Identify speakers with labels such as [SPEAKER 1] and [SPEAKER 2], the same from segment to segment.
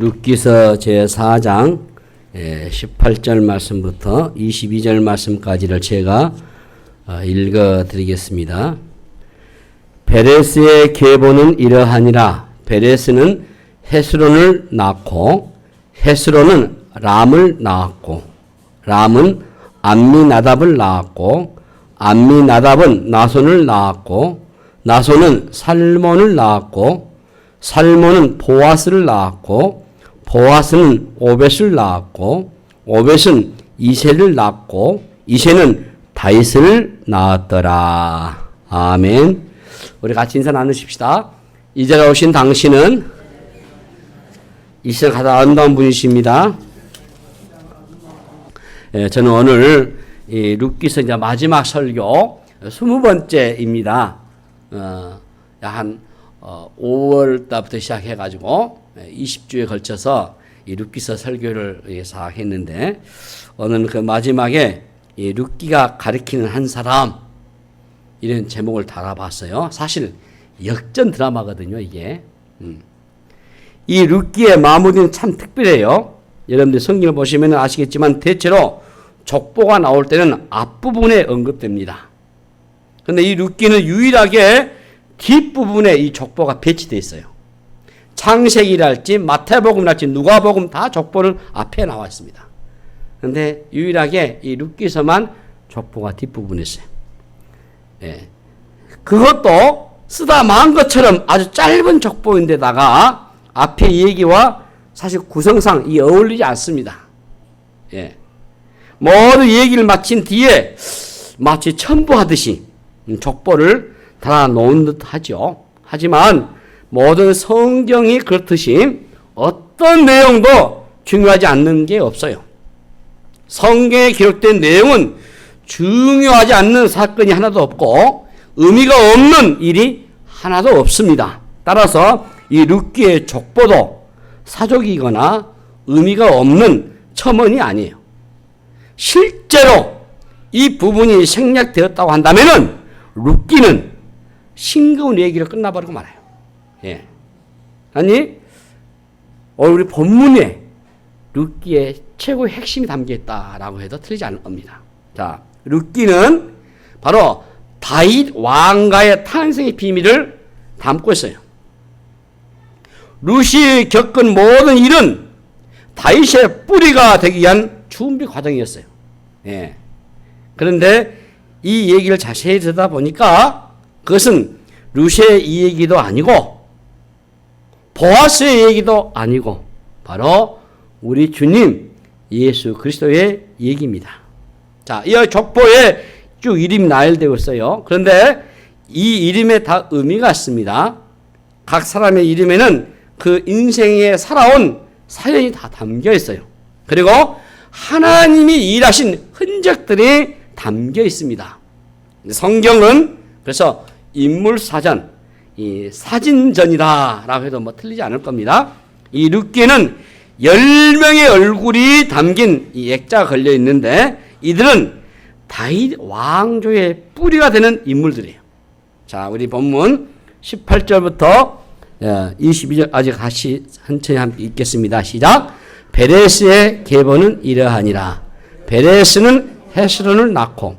[SPEAKER 1] 룻기서 제4장 18절 말씀부터 22절 말씀까지를 제가 읽어드리겠습니다. 베레스의 계보는 이러하니라. 베레스는 헤스론을 낳고 헤스론은 람을 낳았고 람은 암미나답을 낳았고 암미나답은 나손을 낳았고 나손은 살몬을 낳았고 살몬은 보아스를 낳았고 보아스는 오벳을 낳았고 오벳은 이새를 낳고 이새는 다윗을 낳았더라. 아멘. 우리 같이 인사 나누십시다. 이 자리에 오신 당신은 이스라엘 가장 아름다운 분이십니다. 저는 오늘 룻기서 이제 마지막 설교 20번째입니다. 한 5월 달부터 시작해가지고 20주에 걸쳐서 이 룻기서 설교를 했는데 오늘은 그 마지막에 이 룻기가 가리키는 한 사람 이런 제목을 달아봤어요. 사실 역전 드라마거든요, 이게. 이 룻기의 마무리는 참 특별해요. 여러분들 성경을 보시면 아시겠지만 대체로 족보가 나올 때는 앞부분에 언급됩니다. 그런데 이 룻기는 유일하게 뒷부분에 이 족보가 배치되어 있어요. 창세기랄지 마태복음이랄지 누가복음 다 족보는 앞에 나와 있습니다. 그런데 유일하게 이 룻기서만 족보가 뒷부분에 있어요. 예. 그것도 쓰다 만 것처럼 아주 짧은 족보인데다가 앞에 얘기와 사실 구성상 이 어울리지 않습니다. 예. 모든 얘기를 마친 뒤에 마치 첨부하듯이 족보를 달아놓은 듯 하죠. 하지만 모든 성경이 그렇듯이 어떤 내용도 중요하지 않는 게 없어요. 성경에 기록된 내용은 중요하지 않는 사건이 하나도 없고 의미가 없는 일이 하나도 없습니다. 따라서 이 룻기의 족보도 사족이거나 의미가 없는 첨언이 아니에요. 실제로 이 부분이 생략되었다고 한다면은 룻기는 싱거운 얘기로 끝나버리고 말아요. 예. 아니, 우리 본문에 룻기의 최고의 핵심이 담겨있다라고 해도 틀리지 않을 겁니다. 자, 룻기는 바로 다윗 왕가의 탄생의 비밀을 담고 있어요. 룻이 겪은 모든 일은 다윗의 뿌리가 되기 위한 준비 과정이었어요. 예. 그런데 이 얘기를 자세히 들여다보니까 그것은 룻의 이 얘기도 아니고 보아스의 얘기도 아니고 바로 우리 주님 예수 그리스도의 얘기입니다. 자, 이 족보에 쭉 이름이 나열되고 있어요. 그런데 이 이름에 다 의미가 있습니다. 각 사람의 이름에는 그 인생에 살아온 사연이 다 담겨 있어요. 그리고 하나님이 일하신 흔적들이 담겨 있습니다. 성경은 그래서 인물사전, 이 사진전이다라고 해도 뭐 틀리지 않을 겁니다. 이 룻기는 10명의 얼굴이 담긴 이 액자가 걸려 있는데 이들은 다윗 왕조의 뿌리가 되는 인물들이에요. 자, 우리 본문 18절부터 22절까지 같이 천천히 함께 읽겠습니다. 시작. 베레스의 계보는 이러하니라. 베레스는 헤스론을 낳고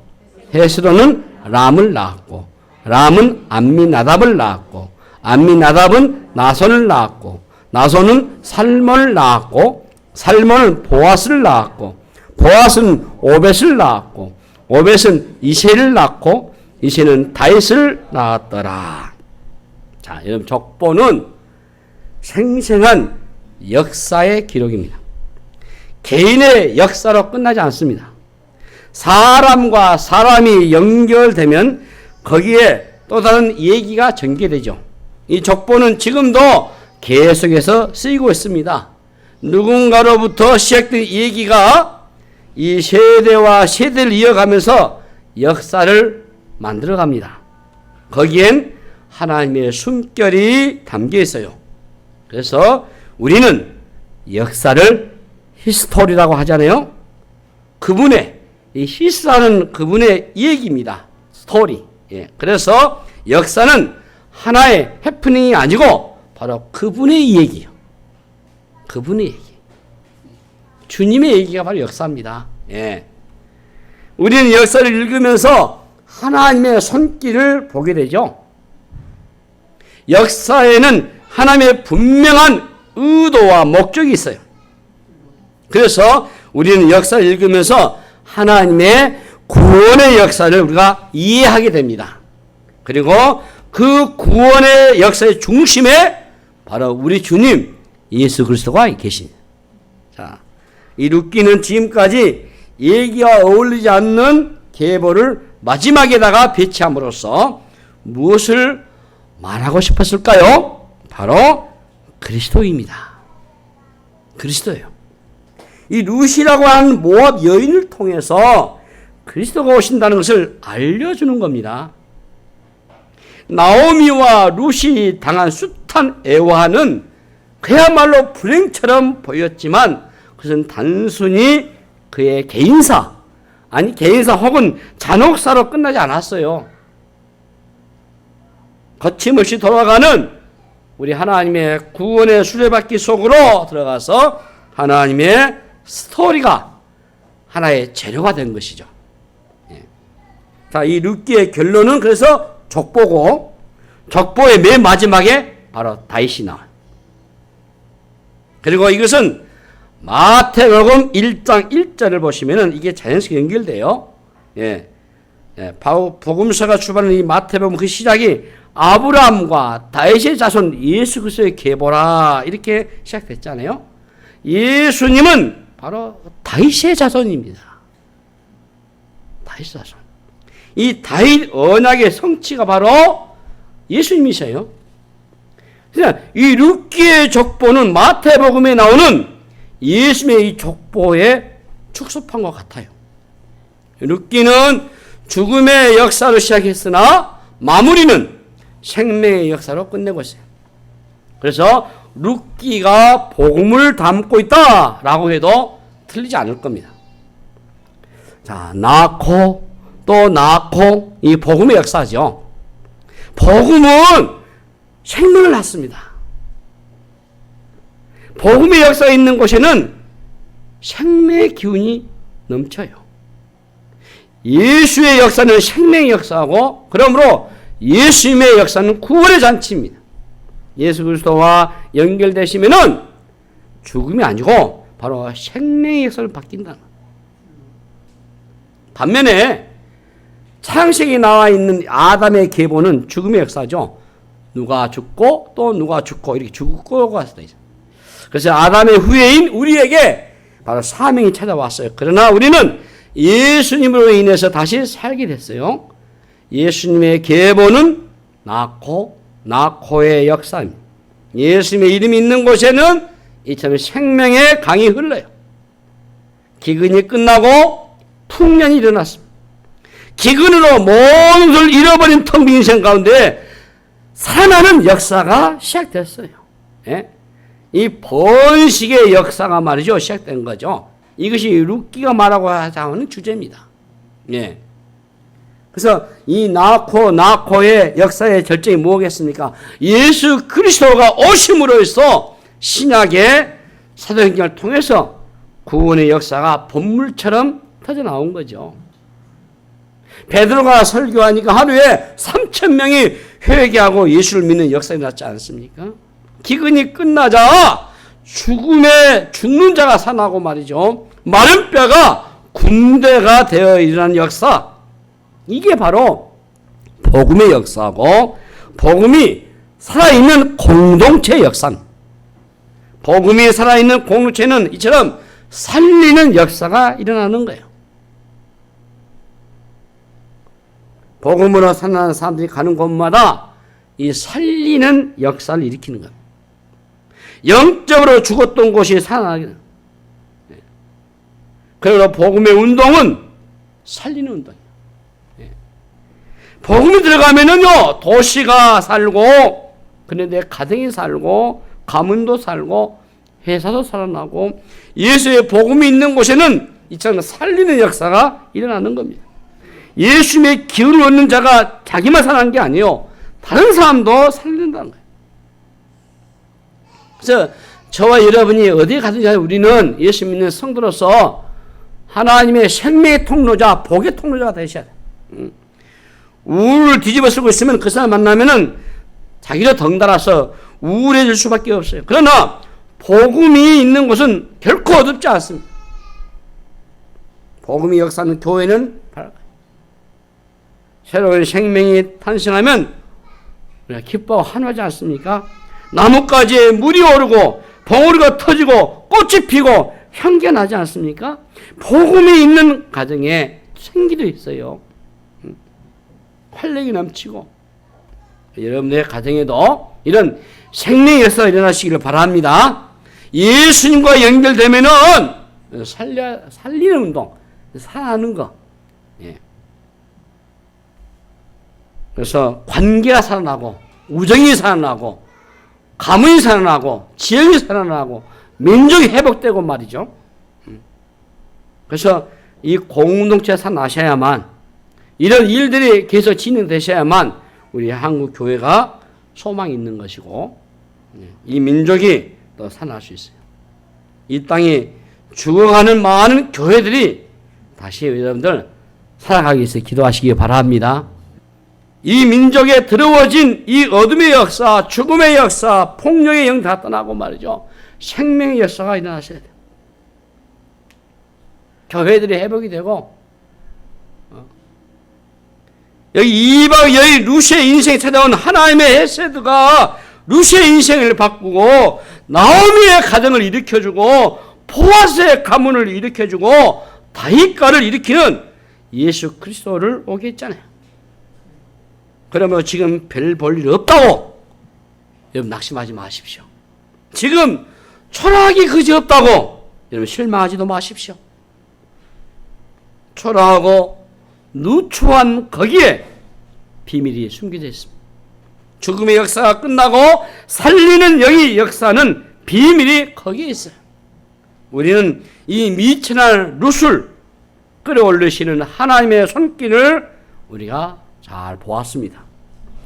[SPEAKER 1] 헤스론은 람을 낳았고 람은 암미나답을 낳았고 암미나답은 나손을 낳았고 나손은 살몬을 낳았고 살몬은 보아스를 낳았고 보아스는 오벳을 낳았고 오벳은 이새를 낳고 이새는 다윗을 낳았더라. 자, 여러분 족보는 생생한 역사의 기록입니다. 개인의 역사로 끝나지 않습니다. 사람과 사람이 연결되면 거기에 또 다른 얘기가 전개되죠. 이 족보는 지금도 계속해서 쓰이고 있습니다. 누군가로부터 시작된 얘기가 이 세대와 세대를 이어가면서 역사를 만들어갑니다. 거기엔 하나님의 숨결이 담겨 있어요. 그래서 우리는 역사를 히스토리라고 하잖아요. 그분의 이 히스라는 그분의 얘기입니다. 스토리. 예. 그래서 역사는 하나의 해프닝이 아니고 바로 그분의 얘기예요. 그분의 얘기. 주님의 얘기가 바로 역사입니다. 예. 우리는 역사를 읽으면서 하나님의 손길을 보게 되죠. 역사에는 하나님의 분명한 의도와 목적이 있어요. 그래서 우리는 역사를 읽으면서 하나님의 구원의 역사를 우리가 이해하게 됩니다. 그리고 그 구원의 역사의 중심에 바로 우리 주님 예수 그리스도가 계십니다. 자, 이 룻기는 지금까지 얘기와 어울리지 않는 계보를 마지막에다가 배치함으로써 무엇을 말하고 싶었을까요? 바로 그리스도입니다. 그리스도예요. 이 룻이라고 하는 모압 여인을 통해서 그리스도가 오신다는 것을 알려주는 겁니다. 나오미와 룻이 당한 숱한 애화는 그야말로 불행처럼 보였지만 그것은 단순히 그의 개인사 혹은 잔혹사로 끝나지 않았어요. 거침없이 돌아가는 우리 하나님의 구원의 수레바퀴 속으로 들어가서 하나님의 스토리가 하나의 재료가 된 것이죠. 자, 이 룻기의 결론은 그래서 족보고, 족보의 맨 마지막에 바로 다윗이 나와요. 그리고 이것은 마태복음 1장 1절을 보시면은 이게 자연스럽게 연결돼요. 복음서가 출발하는 이 마태복음 그 시작이 아브라함과 다윗의 자손 예수 그리스도의 계보라 이렇게 시작됐잖아요. 예수님은 바로 다윗의 자손입니다. 다윗의 자손. 이 다윗 언약의 성취가 바로 예수님이셔요. 그냥 이 룻기의 족보는 마태복음에 나오는 예수님의 이 족보에 축소판 것 같아요. 룻기는 죽음의 역사로 시작했으나 마무리는 생명의 역사로 끝내고 있어요. 그래서 룻기가 복음을 담고 있다라고 해도 틀리지 않을 겁니다. 자, 낳고 또 낳고 이 복음의 역사죠. 복음은 생명을 낳습니다. 복음의 역사에 있는 곳에는 생명의 기운이 넘쳐요. 예수의 역사는 생명의 역사고, 그러므로 예수님의 역사는 구원의 잔치입니다. 예수 그리스도와 연결되시면은 죽음이 아니고 바로 생명의 역사를 바뀐다는 거예요. 반면에 창세기에 나와 있는 아담의 계보는 죽음의 역사죠. 누가 죽고 또 누가 죽고 이렇게 죽고가 있어요. 그래서 아담의 후예인 우리에게 바로 사명이 찾아왔어요. 그러나 우리는 예수님으로 인해서 다시 살게 됐어요. 예수님의 계보는 낳고의 역사입니다. 예수님의 이름이 있는 곳에는 이처럼 생명의 강이 흘러요. 기근이 끝나고 풍년이 일어났습니다. 기근으로 모든 것을 잃어버린 텅 빈 인생 가운데 살아나는 역사가 시작됐어요. 예? 이 번식의 역사가 말이죠. 시작된 거죠. 이것이 룻기가 말하고 하자는 주제입니다. 예. 그래서 이 낳고의 역사의 절정이 뭐겠습니까? 예수 그리스도가 오심으로 해서 신약의 사도행전을 통해서 구원의 역사가 본물처럼 터져 나온 거죠. 베드로가 설교하니까 하루에 3,000명이 회개하고 예수를 믿는 역사가 났지 않습니까? 기근이 끝나자 죽는 자가 살아나고 말이죠. 마른 뼈가 군대가 되어 일어나는 역사. 이게 바로 복음의 역사고, 복음이 살아있는 공동체의 역사입니다. 복음이 살아있는 공동체는 이처럼 살리는 역사가 일어나는 거예요. 복음으로 살아나는 사람들이 가는 곳마다 이 살리는 역사를 일으키는 겁니다. 영적으로 죽었던 곳이 살아나게 됩니다. 그리고 복음의 운동은 살리는 운동이에요. 복음이 들어가면은요, 도시가 살고, 그런데 가정이 살고, 가문도 살고, 회사도 살아나고, 예수의 복음이 있는 곳에는 이처럼 살리는 역사가 일어나는 겁니다. 예수님의 기운을 얻는 자가 자기만 살아난 게 아니에요. 다른 사람도 살린다는 거예요. 그래서 저와 여러분이 어디에 가든지 우리는 예수 믿는 성도로서 하나님의 생명의 통로자, 복의 통로자가 되셔야 돼. 우울을 뒤집어 쓰고 있으면 그 사람 만나면은 자기도 덩달아서 우울해질 수밖에 없어요. 그러나 복음이 있는 곳은 결코 어둡지 않습니다. 복음이 역사하는 교회는 밝아요. 새로운 생명이 탄생하면 우리가 기뻐하고 환호하지 않습니까? 나뭇가지에 물이 오르고 봉우리가 터지고 꽃이 피고 향기나지 않습니까? 복음이 있는 가정에 생기도 있어요. 활력이 넘치고 여러분의 가정에도 이런 생명의 역사가 일어나시기를 바랍니다. 예수님과 연결되면은 살리는 운동, 살아나는 거. 예. 그래서 관계가 살아나고 우정이 살아나고 가문이 살아나고 지역이 살아나고 민족이 회복되고 말이죠. 그래서 이 공동체가 살아나셔야만 이런 일들이 계속 진행되셔야만 우리 한국 교회가 소망이 있는 것이고 이 민족이 또 살아날 수 있어요. 이 땅이 죽어가는 많은 교회들이 다시 여러분들 살아가기 위해서 기도하시기 바랍니다. 이 민족에 더러워진 이 어둠의 역사, 죽음의 역사, 폭력의 영 다 떠나고 말이죠. 생명의 역사가 일어나셔야 돼요. 교회들이 회복이 되고 여기 이방 여인 루시의 인생에 찾아온 하나님의 헤세드가 루시의 인생을 바꾸고 나오미의 가정을 일으켜주고 보아스의 가문을 일으켜주고 다윗가를 일으키는 예수 그리스도를 오게 했잖아요. 그러면 지금 별 볼 일 없다고 여러분 낙심하지 마십시오. 지금 초라하기 그지없다고 여러분 실망하지도 마십시오. 초라하고 누추한 거기에 비밀이 숨겨져 있습니다. 죽음의 역사가 끝나고 살리는 여기 역사는 비밀이 거기에 있어요. 우리는 이 미천한 룻을 끌어올리시는 하나님의 손길을 우리가 잘 보았습니다.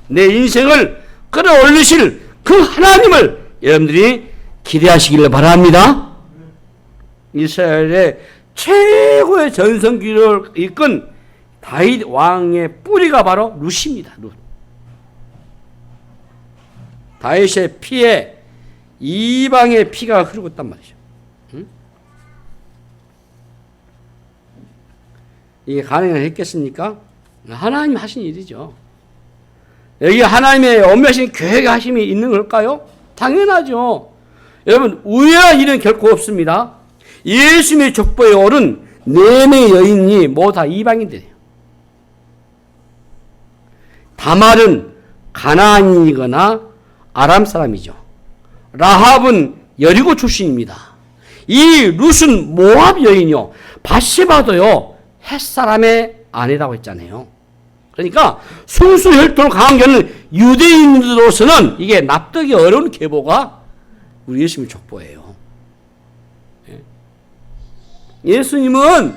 [SPEAKER 1] 내 인생을 끌어올리실 그 하나님을 여러분들이 기대하시길 바랍니다. 이스라엘의 최고의 전성기를 이끈 다윗 왕의 뿌리가 바로 룻입니다. 룻. 다윗의 피에 이방의 피가 흐르고 있단 말이죠. 이게 가능했겠습니까? 하나님 하신 일이죠. 여기 하나님의 엄밀하신 계획의 하심이 있는 걸까요? 당연하죠. 여러분 우연한 일은 결코 없습니다. 예수님의 족보에 오른 4명의 여인이 모두 다 이방인들이에요. 다말은 가나안이거나 아람 사람이죠. 라합은 여리고 출신입니다. 이 룻은 모압 여인이요. 바세바도요. 햇사람의 아내라고 했잖아요. 그러니까 순수 혈통을 강한 경우는 유대인으로서는 이게 납득이 어려운 계보가 우리 예수님의 족보예요. 예수님은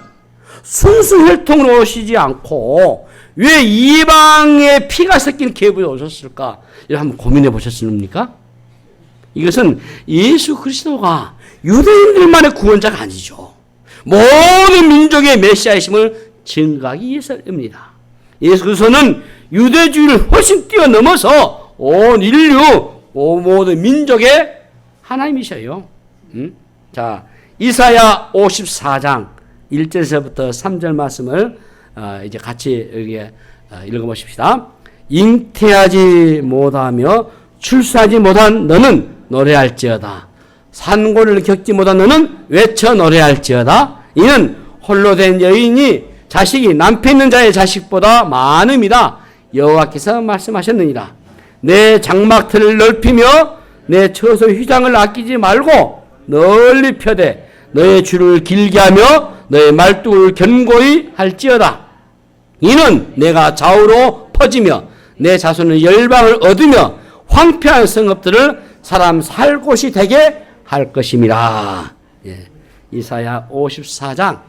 [SPEAKER 1] 순수 혈통으로 오시지 않고 왜 이방의 피가 섞인 계보에 오셨을까? 이걸 한번 고민해 보셨습니까? 이것은 예수 그리스도가 유대인들만의 구원자가 아니죠. 모든 민족의 메시아이심을 증거하기 위해서입니다. 예수 그리스도는 유대주의를 훨씬 뛰어넘어서 온 인류, 모든 민족의 하나님이셔요. 자, 이사야 54장 1절에서부터 3절 말씀을 이제 같이 여기 읽어보십시다. 잉태하지 못하며 출산하지 못한 너는 노래할지어다. 산고를 겪지 못한 너는 외쳐 노래할지어다. 이는 홀로 된 여인이 자식이 남편 있는 자의 자식보다 많음이다. 여호와께서 말씀하셨느니라. 내 장막틀을 넓히며 내 처소 휘장을 아끼지 말고 널리 펴되 너의 줄을 길게 하며 너의 말뚝을 견고히 할지어다. 이는 내가 좌우로 퍼지며 내 자손은 열방을 얻으며 황폐한 성읍들을 사람 살 곳이 되게 할 것임이라. 예. 이사야 54장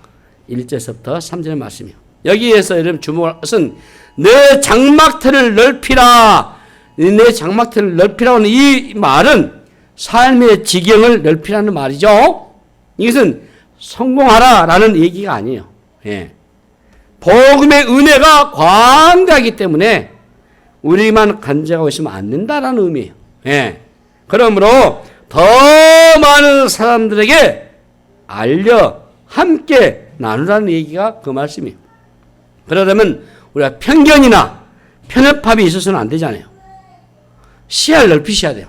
[SPEAKER 1] 1절부터 3절 말씀이요. 여기에서 여러분 주목할 것은 내 장막틀을 넓히라. 내 장막틀을 넓히라는 이 말은 삶의 지경을 넓히라는 말이죠. 이것은 성공하라라는 얘기가 아니에요. 예. 복음의 은혜가 광대하기 때문에 우리만 간직하고 있으면 안 된다라는 의미예요. 예. 그러므로 더 많은 사람들에게 알려 함께 나누라는 얘기가 그 말씀이에요. 그러려면 우리가 편견이나 편협함이 있어서는 안 되잖아요. 시야를 넓히셔야 돼요.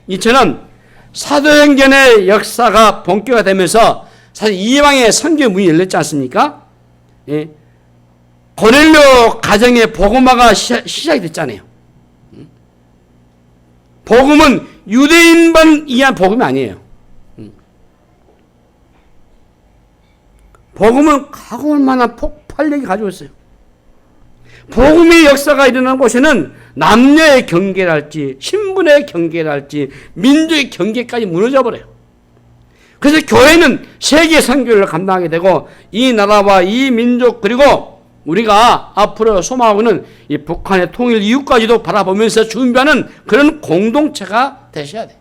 [SPEAKER 1] 이처럼 사도행전의 역사가 본격화되면서 사실 이방의 선교 문이 열렸지 않습니까? 예. 고넬료 가정의 복음화가 시작이 됐잖아요. 복음은 유대인만 위한 복음이 아니에요. 복음은 가공할 만한 폭발력이 가지고 있어요. 복음의 역사가 일어나는 곳에는 남녀의 경계랄지 신분의 경계랄지 민족의 경계까지 무너져 버려요. 그래서 교회는 세계 선교를 감당하게 되고 이 나라와 이 민족 그리고 우리가 앞으로 소망하고는 이 북한의 통일 이후까지도 바라보면서 준비하는 그런 공동체가 되셔야 돼요.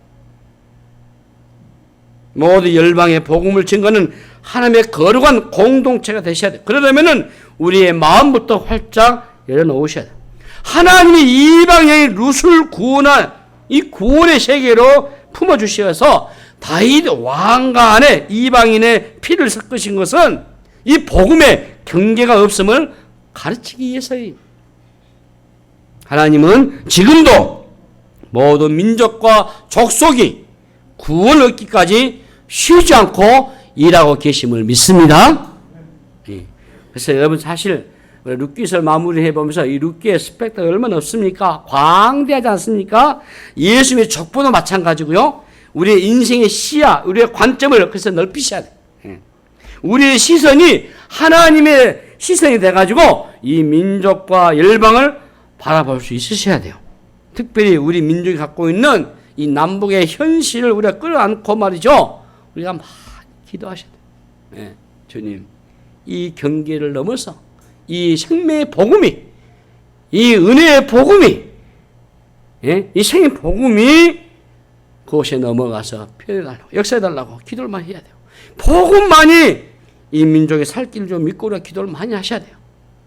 [SPEAKER 1] 모두 열방의 복음을 증거하는 하나님의 거룩한 공동체가 되셔야 돼요. 그러려면 우리의 마음부터 활짝 열어놓으셔야 돼요. 하나님이 이방의 룻을 구원한 이 구원의 세계로 품어주셔서 다윗 왕가 안에 이방인의 피를 섞으신 것은 이 복음의 경계가 없음을 가르치기 위해서예요. 하나님은 지금도 모든 민족과 족속이 구원을 얻기까지 쉬지 않고 일하고 계심을 믿습니다. 그래서 여러분 사실 룻기서를 마무리해 보면서 이 룻기의 스펙트가 얼마나 없습니까? 광대하지 않습니까? 예수님의 족보도 마찬가지고요. 우리의 인생의 시야, 우리의 관점을 그래서 넓히셔야 돼요. 우리의 시선이 하나님의 시선이 돼가지고 이 민족과 열방을 바라볼 수 있으셔야 돼요. 특별히 우리 민족이 갖고 있는 이 남북의 현실을 우리가 끌어안고 말이죠. 우리가 많이 기도하셔야 돼요. 네, 주님, 이 경계를 넘어서 이 생명의 복음이, 이 은혜의 복음이, 예? 이 생의 복음이 그곳에 넘어가서 표현해달라고, 역사해달라고 기도를 많이 해야 돼요. 복음만이 이 민족의 살 길을 좀 믿고 우리가 기도를 많이 하셔야 돼요.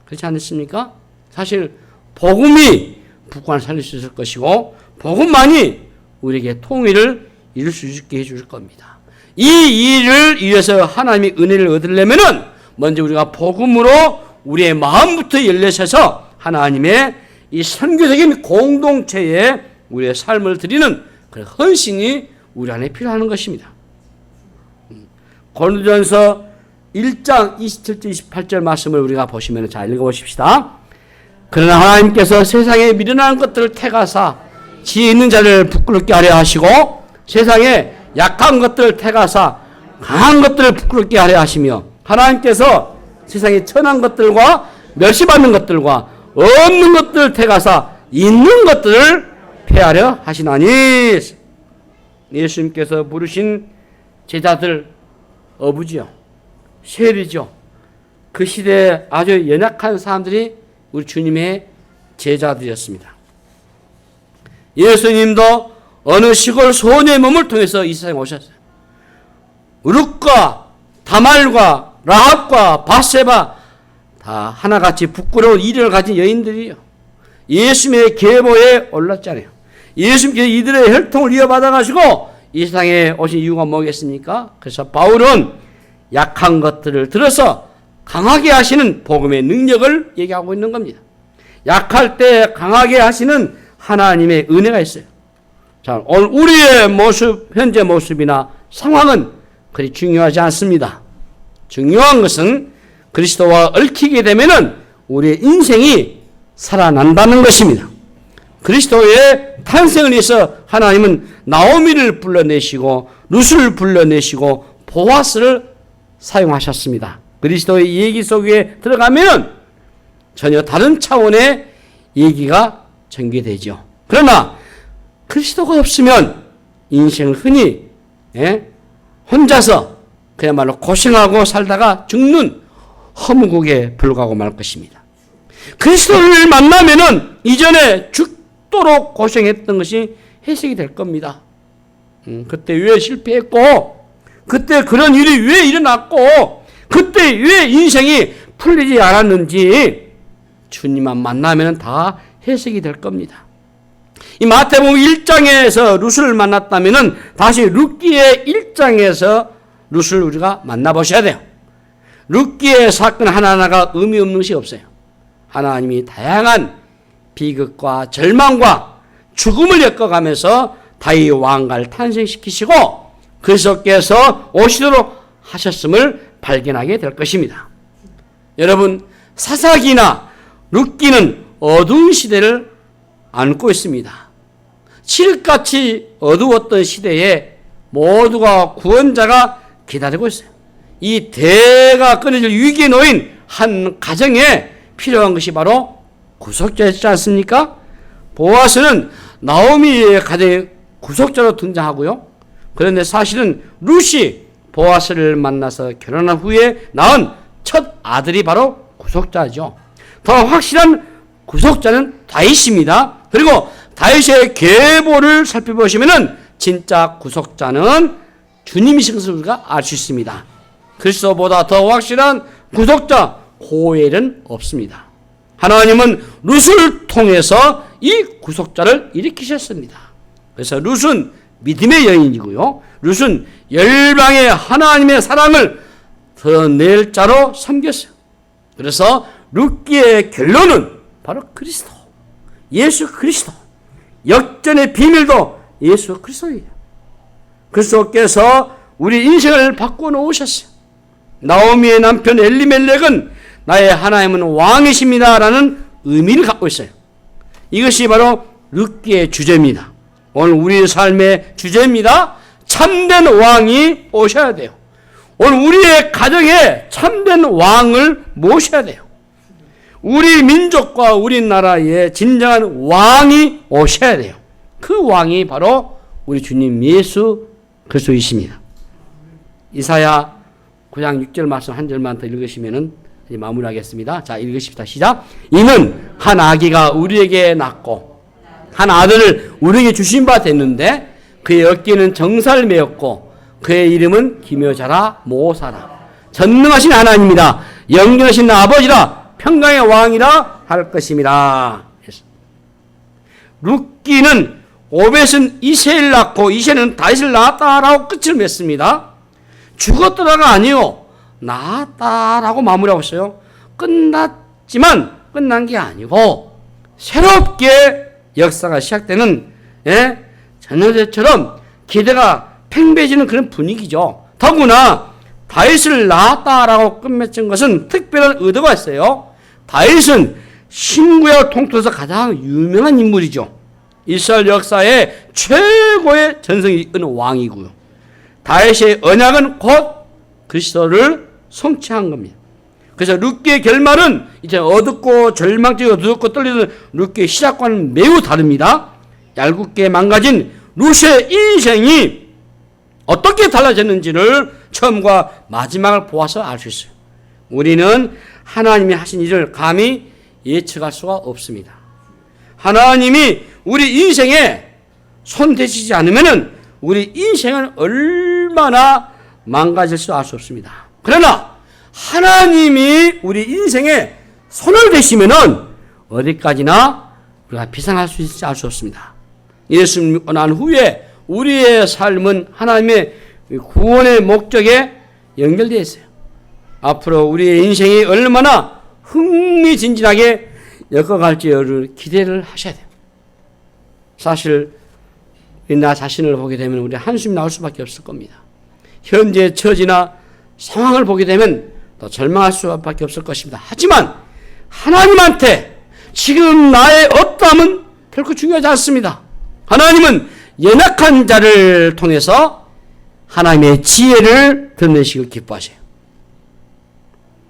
[SPEAKER 1] 그렇지 않습니까? 사실 복음이 북한을 살릴 수 있을 것이고 복음만이 우리에게 통일을 이룰 수 있게 해줄 겁니다. 이 일을 위해서 하나님의 은혜를 얻으려면은 먼저 우리가 복음으로 우리의 마음부터 열려서서 하나님의 이 선교적인 공동체에 우리의 삶을 드리는 그 헌신이 우리 안에 필요한 것입니다. 고린도전서 1장 27절 28절 말씀을 우리가 보시면 잘 읽어보십시다. 그러나 하나님께서 세상에 미련한 것들을 택하사 지혜 있는 자를 부끄럽게 하려 하시고 세상에 약한 것들을 택하사 강한 것들을 부끄럽게 하려 하시며 하나님께서 세상에 천한 것들과 멸시받는 것들과 없는 것들을 택하사 있는 것들을 폐하려 하시나니. 예수님께서 부르신 제자들 어부지요, 세리죠. 그 시대에 아주 연약한 사람들이 우리 주님의 제자들이었습니다. 예수님도 어느 시골 소녀의 몸을 통해서 이 세상에 오셨어요. 룻과 다말과 라합과 바세바 다 하나같이 부끄러운 이력을 가진 여인들이요. 예수님의 계보에 올랐잖아요. 예수님께서 이들의 혈통을 이어받아가지고 이 세상에 오신 이유가 뭐겠습니까? 그래서 바울은 약한 것들을 들어서 강하게 하시는 복음의 능력을 얘기하고 있는 겁니다. 약할 때 강하게 하시는 하나님의 은혜가 있어요. 자, 오늘 우리의 모습, 현재 모습이나 상황은 그리 중요하지 않습니다. 중요한 것은 그리스도와 얽히게 되면은 우리의 인생이 살아난다는 것입니다. 그리스도의 탄생을 위해서 하나님은 나오미를 불러내시고 룻을 불러내시고 보아스를 사용하셨습니다. 그리스도의 얘기 속에 들어가면은 전혀 다른 차원의 얘기가 전개되죠. 그러나 그리스도가 없으면 인생을 흔히 혼자서 그야말로 고생하고 살다가 죽는 허무국에 불과하고 말 것입니다. 그리스도를 만나면은 이전에 죽도록 고생했던 것이 해석이 될 겁니다. 그때 왜 실패했고, 그때 그런 일이 왜 일어났고, 그때 왜 인생이 풀리지 않았는지 주님만 만나면 다 해석이 될 겁니다. 이 마태복음 1장에서 룻을 만났다면 다시 룻기의 1장에서 룻을 우리가 만나보셔야 돼요. 룻기의 사건 하나하나가 의미 없는 것이 없어요. 하나님이 다양한 비극과 절망과 죽음을 엮어가면서 다윗 왕가를 탄생시키시고 그리스도께서 오시도록 하셨음을 발견하게 될 것입니다. 여러분, 사사기나 룻기는 어두운 시대를 안고 있습니다. 칠흑같이 어두웠던 시대에 모두가 구원자가 기다리고 있어요. 이 대가 끊어질 위기에 놓인 한 가정에 필요한 것이 바로 구속자였지 않습니까? 보아스는 나오미의 가정의 구속자로 등장하고요. 그런데 사실은 룻이 보아스를 만나서 결혼한 후에 낳은 첫 아들이 바로 구속자죠. 더 확실한 구속자는 다윗입니다. 그리고 다윗의 계보를 살펴보시면은 진짜 구속자는 주님이신 것을 우리가 알 수 있습니다. 그리스도보다 더 확실한 구속자 고엘은 없습니다. 하나님은 룻을 통해서 이 구속자를 일으키셨습니다. 그래서 룻은 믿음의 여인이고요. 룻은 열방의 하나님의 사랑을 드러낼 자로 섬겼어요. 그래서 룻기의 결론은 바로 그리스도, 예수 그리스도. 역전의 비밀도 예수 그리스도예요. 그리스도께서 우리 인생을 바꾸어 놓으셨어요. 나오미의 남편 엘리멜렉은 나의 하나님은 왕이십니다 라는 의미를 갖고 있어요. 이것이 바로 룻기의 주제입니다. 오늘 우리의 삶의 주제입니다. 참된 왕이 오셔야 돼요. 오늘 우리의 가정에 참된 왕을 모셔야 돼요. 우리 민족과 우리나라에 진정한 왕이 오셔야 돼요. 그 왕이 바로 우리 주님 예수 그리스도이십니다. 이사야 9장 6절 말씀 한 절만 더 읽으시면은 마무리하겠습니다. 자, 읽으십시다. 시작. 이는 한 아기가 우리에게 낳고 한 아들을 우리에게 주신 바 됐는데 그의 어깨는 정사를 메었고 그의 이름은 기묘자라 모사라 전능하신 하나님이라 영원하신 아버지라 평강의 왕이라 할 것임이라. 룻기는 오벳은 이새를 낳고 이새는 다윗을 낳았다라고 끝을 맺습니다. 죽었더라가 아니요, 낳았다라고 마무리하고 있어요. 끝났지만 끝난 게 아니고 새롭게 역사가 시작되는, 전형제처럼 기대가 팽배해지는 그런 분위기죠. 더구나 다윗을 낳았다라고 끝맺은 것은 특별한 의도가 있어요. 다윗은 신구약 통틀어서 가장 유명한 인물이죠. 이스라엘 역사의 최고의 전성이 있는 왕이고요. 다윗의 언약은 곧 그리스도를 성취한 겁니다. 그래서 룻기의 결말은 이제 어둡고 절망적이고 어둡고 떨리는 룻기의 시작과는 매우 다릅니다. 얄궂게 망가진 룻의 인생이 어떻게 달라졌는지를 처음과 마지막을 보아서 알 수 있어요. 우리는 하나님이 하신 일을 감히 예측할 수가 없습니다. 하나님이 우리 인생에 손대시지 않으면 우리 인생은 얼마나 망가질지 알 수 없습니다. 그러나 하나님이 우리 인생에 손을 대시면 어디까지나 우리가 비상할 수 있을지 알 수 없습니다. 예수를 믿고 난 후에 우리의 삶은 하나님의 구원의 목적에 연결되어 있어요. 앞으로 우리의 인생이 얼마나 흥미진진하게 엮어갈지를 기대를 하셔야 돼요. 사실 나 자신을 보게 되면 우리 한숨이 나올 수밖에 없을 겁니다. 현재 처지나 상황을 보게 되면 더 절망할 수밖에 없을 것입니다. 하지만 하나님한테 지금 나의 어떠함은 결코 중요하지 않습니다. 하나님은 연약한 자를 통해서 하나님의 지혜를 드러내시길 기뻐하세요.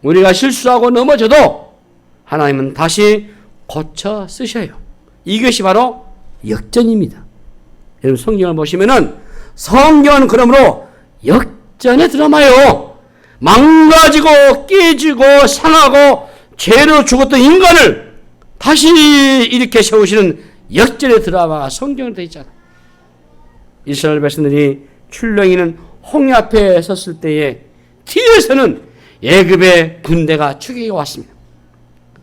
[SPEAKER 1] 우리가 실수하고 넘어져도 하나님은 다시 고쳐 쓰셔요. 이것이 바로 역전입니다. 여러분 성경을 보시면은 성경은 그러므로 역전의 드라마예요. 망가지고 깨지고 상하고 죄로 죽었던 인간을 다시 이렇게 세우시는 역전의 드라마가 성경에 되어 있잖아요. 이스라엘 백성들이 출렁이는 홍해 앞에 섰을 때에 뒤에서는 애굽의 군대가 추격해 왔습니다.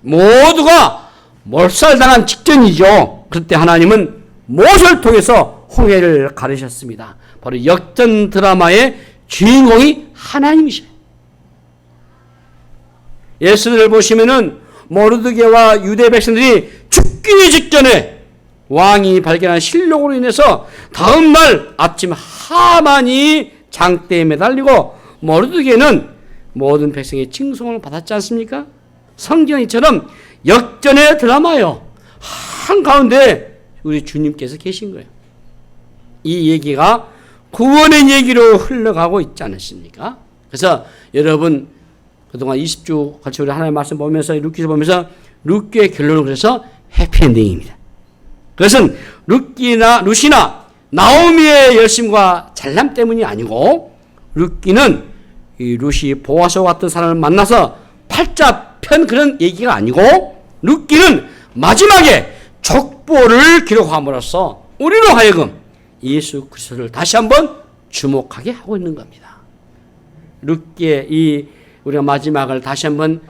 [SPEAKER 1] 모두가 몰살당한 직전이죠. 그때 하나님은 모세를 통해서 홍해를 가르셨습니다. 바로 역전 드라마의 주인공이 하나님이셔요. 예수를 보시면은 모르드게와 유대 백성들이 죽기 직전에 왕이 발견한 실록으로 인해서 다음날 아침 하만이 장대에 매달리고 모르드게는 모든 백성의 칭송을 받았지 않습니까? 성경이처럼 역전의 드라마요. 한가운데 우리 주님께서 계신 거예요. 이 얘기가 구원의 얘기로 흘러가고 있지 않으십니까? 그래서 여러분 그동안 20주 같이 우리 하나님의 말씀 보면서 룻기서 보면서 룻기의 결론은 그래서 해피엔딩입니다. 그것은 룻이나 나오미의 열심과 잘남 때문이 아니고 룻기는 이 룻이 보아스와 같은 사람을 만나서 팔자 편 그런 얘기가 아니고 룻기는 마지막에 족보를 기록함으로써 우리로 하여금 예수 그리스도를 다시 한번 주목하게 하고 있는 겁니다. 룻기의 이 우리가 마지막을 다시 한번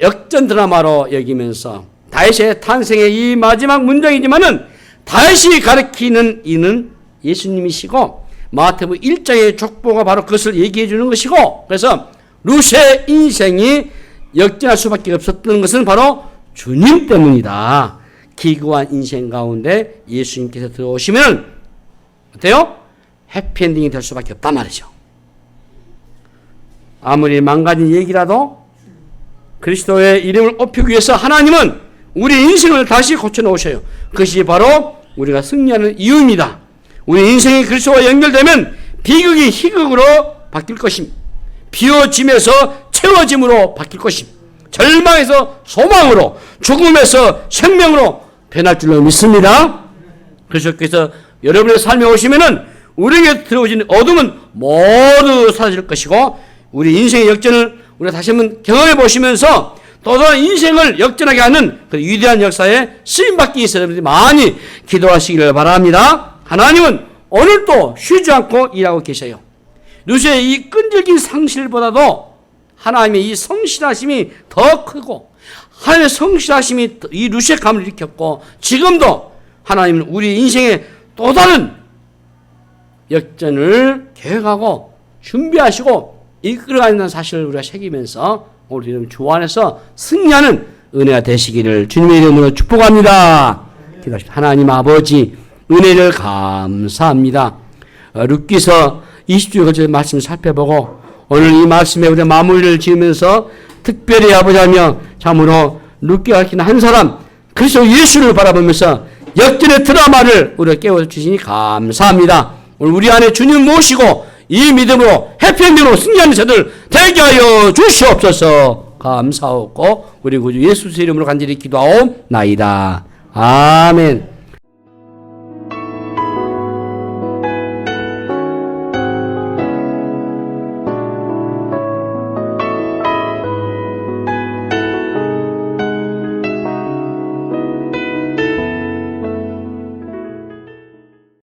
[SPEAKER 1] 역전 드라마로 여기면서 다윗의 탄생의 이 마지막 문장이지만은 다윗이 가리키는 이는 예수님이시고 마태복음 1장의 족보가 바로 그것을 얘기해 주는 것이고 그래서 룻의 인생이 역전할 수밖에 없었던 것은 바로 주님 때문이다. 기구한 인생 가운데 예수님께서 들어오시면 어때요? 해피엔딩이 될 수밖에 없단 말이죠. 아무리 망가진 얘기라도 그리스도의 이름을 높이기 위해서 하나님은 우리 인생을 다시 고쳐놓으셔요. 그것이 바로 우리가 승리하는 이유입니다. 우리 인생이 그리스도와 연결되면 비극이 희극으로 바뀔 것입니다. 비워짐에서 채워짐으로 바뀔 것입니다. 절망에서 소망으로, 죽음에서 생명으로 변할 줄로 믿습니다. 그래서 여러분의 삶에 오시면은 우리에게 들어오신 어둠은 모두 사라질 것이고 우리 인생의 역전을 우리가 다시 한번 경험해 보시면서 또 다른 인생을 역전하게 하는 그 위대한 역사에 쓰임받기 위해서 여러분들이 많이 기도하시기를 바랍니다. 하나님은 오늘도 쉬지 않고 일하고 계셔요. 룻의 이 끈질긴 상실보다도 하나님의 이 성실하심이 더 크고 하나님의 성실하심이 이 룻의 감을 일으켰고 지금도 하나님은 우리 인생의 또 다른 역전을 계획하고 준비하시고 이끌어가는 사실을 우리가 새기면서 우리 이름 주 안에서 승리하는 은혜가 되시기를 주님의 이름으로 축복합니다. 기도하십시다. 하나님 아버지 은혜를 감사합니다. 룻기서 20주에 걸쳐 말씀을 살펴보고 오늘 이 말씀에 우리가 마무리를 지으면서 특별히 아버지 하며 참으로 룻기가 가르치는 한 사람 그리스도 예수를 바라보면서 역전의 드라마를 우리가 깨워주시니 감사합니다. 오늘 우리 안에 주님 모시고 이 믿음으로 해피엔딩으로 승리하는 저들 되게 하여 주시옵소서. 감사하고 우리 구주 예수 이름으로 간절히 기도하옵나이다. 아멘.